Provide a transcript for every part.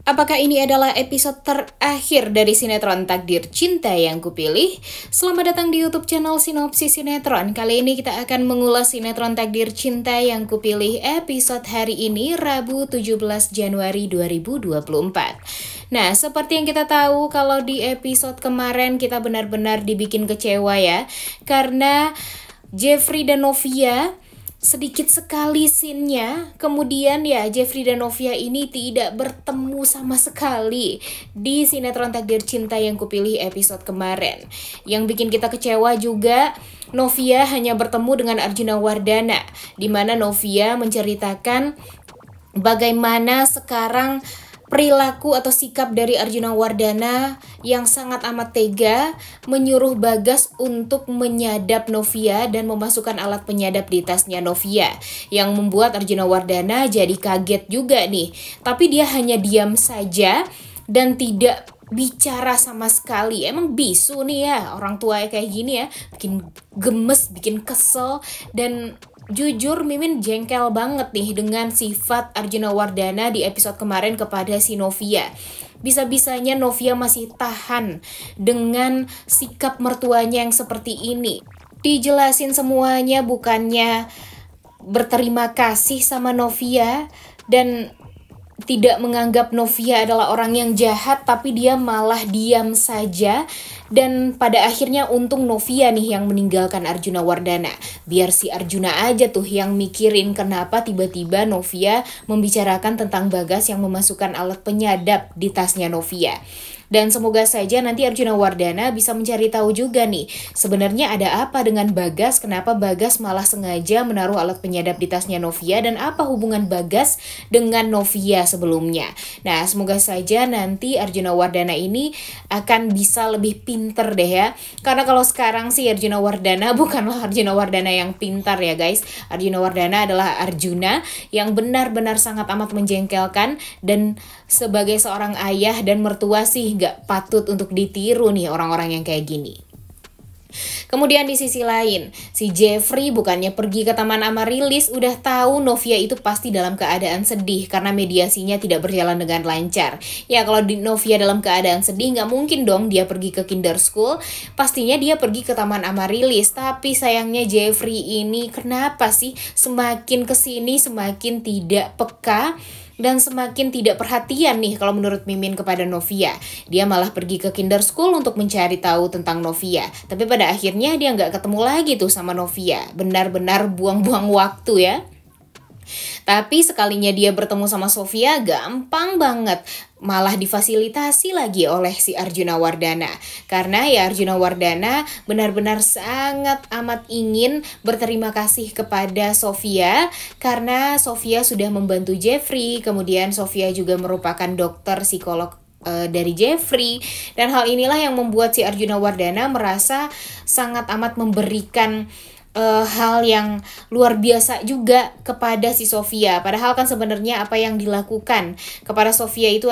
Apakah ini adalah episode terakhir dari sinetron Takdir Cinta yang Kupilih? Selamat datang di YouTube channel Sinopsis Sinetron. Kali ini kita akan mengulas sinetron Takdir Cinta yang Kupilih episode hari ini, Rabu 17 Januari 2024. Nah, seperti yang kita tahu, kalau di episode kemarin kita benar-benar dibikin kecewa ya, karena Jeffrey dan Novia sedikit sekali scene-nya, kemudian ya Jeffrey dan Novia ini tidak bertemu sama sekali di sinetron Takdir Cinta yang Kupilih episode kemarin. Yang bikin kita kecewa juga, Novia hanya bertemu dengan Arjuna Wardana, di mana Novia menceritakan bagaimana sekarang perilaku atau sikap dari Arjuna Wardana yang sangat amat tega, menyuruh Bagas untuk menyadap Novia dan memasukkan alat penyadap di tasnya Novia, yang membuat Arjuna Wardana jadi kaget juga nih. Tapi dia hanya diam saja dan tidak bicara sama sekali. Emang bisu nih ya orang tua kayak gini ya, bikin gemes, bikin kesel. Dan jujur Mimin jengkel banget nih dengan sifat Arjuna Wardana di episode kemarin kepada si Novia. Bisa-bisanya Novia masih tahan dengan sikap mertuanya yang seperti ini. Dijelasin semuanya, bukannya berterima kasih sama Novia dan tidak menganggap Novia adalah orang yang jahat, tapi dia malah diam saja. Dan pada akhirnya untung Novia nih yang meninggalkan Arjuna Wardana. Biar si Arjuna aja tuh yang mikirin kenapa tiba-tiba Novia membicarakan tentang Bagas yang memasukkan alat penyadap di tasnya Novia. Dan semoga saja nanti Arjuna Wardana bisa mencari tahu juga nih, sebenarnya ada apa dengan Bagas, kenapa Bagas malah sengaja menaruh alat penyadap di tasnya Novia, dan apa hubungan Bagas dengan Novia sebelumnya. Nah, semoga saja nanti Arjuna Wardana ini akan bisa lebih pinter deh ya. Karena kalau sekarang sih Arjuna Wardana bukanlah Arjuna Wardana yang pintar ya guys. Arjuna Wardana adalah Arjuna yang benar-benar sangat amat menjengkelkan, dan sebagai seorang ayah dan mertua sih gak patut untuk ditiru nih orang-orang yang kayak gini. Kemudian di sisi lain, si Jeffrey bukannya pergi ke Taman Amarilis, udah tahu Novia itu pasti dalam keadaan sedih karena mediasinya tidak berjalan dengan lancar. Ya kalau Novia dalam keadaan sedih nggak mungkin dong dia pergi ke Kinder School, pastinya dia pergi ke Taman Amarilis. Tapi sayangnya Jeffrey ini kenapa sih semakin kesini semakin tidak peka dan semakin tidak perhatian nih kalau menurut Mimin kepada Novia. Dia malah pergi ke Kinder School untuk mencari tahu tentang Novia. Tapi pada akhirnya dia nggak ketemu lagi tuh sama Novia. Benar-benar buang-buang waktu ya. Tapi sekalinya dia bertemu sama Sofia, gampang banget. Malah difasilitasi lagi oleh si Arjuna Wardana. Karena ya Arjuna Wardana benar-benar sangat amat ingin berterima kasih kepada Sofia, karena Sofia sudah membantu Jeffrey. Kemudian Sofia juga merupakan dokter psikolog dari Jeffrey. Dan hal inilah yang membuat si Arjuna Wardana merasa sangat amat memberikan hal yang luar biasa juga kepada si Sofia. Padahal kan sebenarnya apa yang dilakukan kepada Sofia itu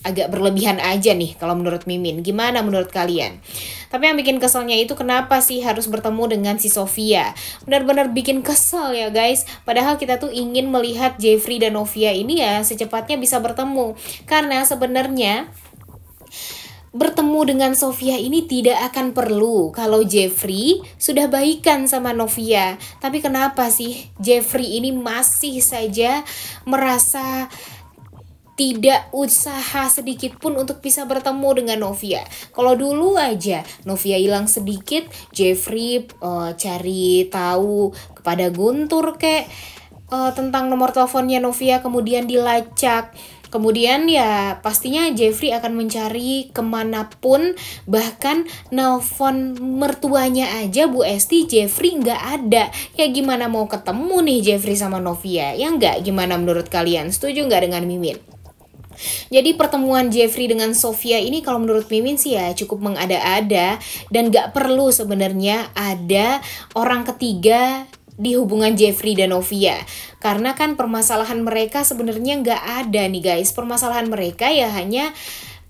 agak berlebihan aja nih kalau menurut Mimin. Gimana menurut kalian? Tapi yang bikin keselnya itu kenapa sih harus bertemu dengan si Sofia? Benar-benar bikin kesel ya guys. Padahal kita tuh ingin melihat Jeffrey dan Novia ini ya secepatnya bisa bertemu. Karena sebenarnya bertemu dengan Sofia ini tidak akan perlu kalau Jeffrey sudah baikan sama Novia. Tapi kenapa sih Jeffrey ini masih saja merasa tidak usaha sedikit pun untuk bisa bertemu dengan Novia? Kalau dulu aja Novia hilang sedikit, Jeffrey cari tahu kepada Guntur tentang nomor teleponnya Novia, kemudian dilacak. Kemudian ya pastinya Jeffrey akan mencari kemanapun, bahkan nelpon mertuanya aja Bu Esti Jeffrey nggak ada. Ya gimana mau ketemu nih Jeffrey sama Novia? Ya nggak, gimana menurut kalian? Setuju nggak dengan Mimin? Jadi pertemuan Jeffrey dengan Sofia ini kalau menurut Mimin sih ya cukup mengada-ada, dan gak perlu sebenarnya ada orang ketiga di hubungan Jeffrey dan Novia. Karena kan permasalahan mereka sebenarnya nggak ada nih guys. Permasalahan mereka ya hanya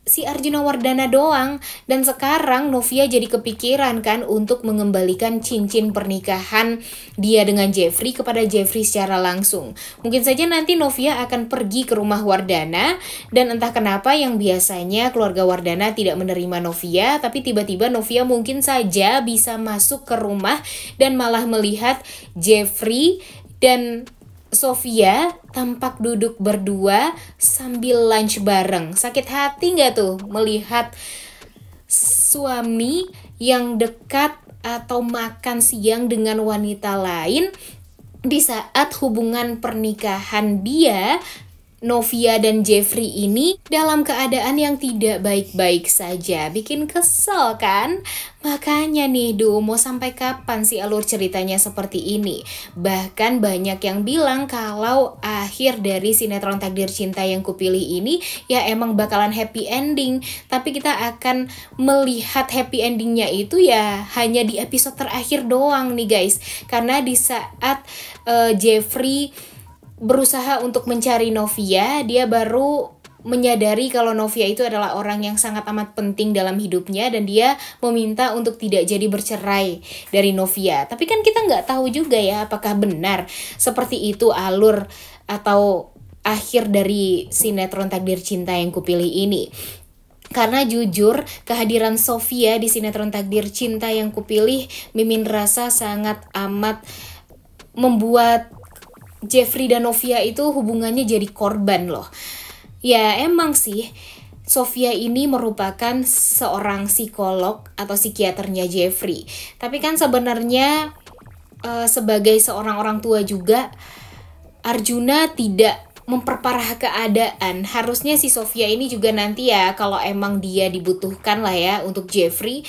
si Arjuna Wardana doang. Dan sekarang Novia jadi kepikiran kan untuk mengembalikan cincin pernikahan dia dengan Jeffrey kepada Jeffrey secara langsung. Mungkin saja nanti Novia akan pergi ke rumah Wardana, dan entah kenapa yang biasanya keluarga Wardana tidak menerima Novia, tapi tiba-tiba Novia mungkin saja bisa masuk ke rumah dan malah melihat Jeffrey dan Sofia tampak duduk berdua sambil lunch bareng. Sakit hati gak tuh melihat suami yang dekat atau makan siang dengan wanita lain di saat hubungan pernikahan dia, Novia dan Jeffrey ini dalam keadaan yang tidak baik-baik saja. Bikin kesel kan? Makanya nih, mau sampai kapan sih alur ceritanya seperti ini? Bahkan banyak yang bilang kalau akhir dari sinetron Takdir Cinta Yang Kupilih ini ya emang bakalan happy ending. Tapi kita akan melihat happy endingnya itu ya hanya di episode terakhir doang nih guys. Karena di saat Jeffrey berusaha untuk mencari Novia, dia baru menyadari kalau Novia itu adalah orang yang sangat amat penting dalam hidupnya, dan dia meminta untuk tidak jadi bercerai dari Novia. Tapi kan kita nggak tahu juga ya apakah benar seperti itu alur atau akhir dari sinetron Takdir Cinta Yang Kupilih ini. Karena jujur, kehadiran Sofia di sinetron Takdir Cinta Yang Kupilih, Mimin rasa sangat amat membuat Jeffrey dan Novia itu hubungannya jadi korban loh. Ya emang sih, Sofia ini merupakan seorang psikolog atau psikiaternya Jeffrey. Tapi kan sebenarnya sebagai seorang orang tua juga, Arjuna tidak memperparah keadaan. Harusnya si Sofia ini juga nanti ya, kalau emang dia dibutuhkan lah ya untuk Jeffrey,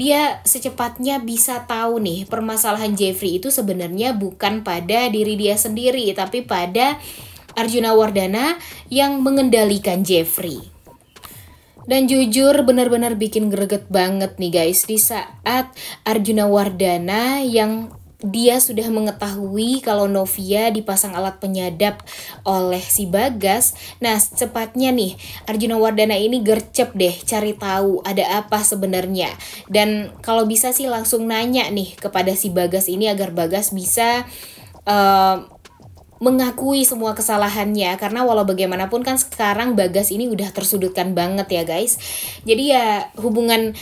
dia secepatnya bisa tahu nih permasalahan Jeffrey itu sebenarnya bukan pada diri dia sendiri, tapi pada Arjuna Wardana yang mengendalikan Jeffrey. Dan jujur benar-benar bikin greget banget nih guys, di saat Arjuna Wardana yang dia sudah mengetahui kalau Novia dipasang alat penyadap oleh si Bagas. Nah, cepatnya nih Arjuna Wardana ini gercep deh cari tahu ada apa sebenarnya. Dan kalau bisa sih langsung nanya nih kepada si Bagas ini agar Bagas bisa mengakui semua kesalahannya. Karena walau bagaimanapun kan sekarang Bagas ini udah tersudutkan banget ya guys. Jadi ya hubungan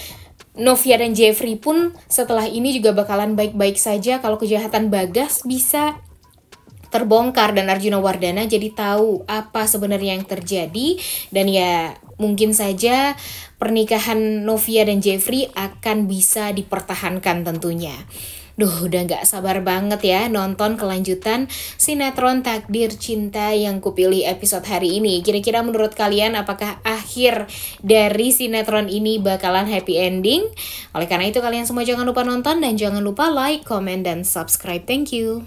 Novia dan Jeffrey pun setelah ini juga bakalan baik-baik saja kalau kejahatan Bagas bisa terbongkar dan Arjuna Wardana jadi tahu apa sebenarnya yang terjadi. Dan ya mungkin saja pernikahan Novia dan Jeffrey akan bisa dipertahankan tentunya. Udah gak sabar banget ya nonton kelanjutan sinetron Takdir Cinta Yang Kupilih episode hari ini. Kira-kira menurut kalian apakah akhir dari sinetron ini bakalan happy ending? Oleh karena itu kalian semua jangan lupa nonton dan jangan lupa like, comment, dan subscribe. Thank you.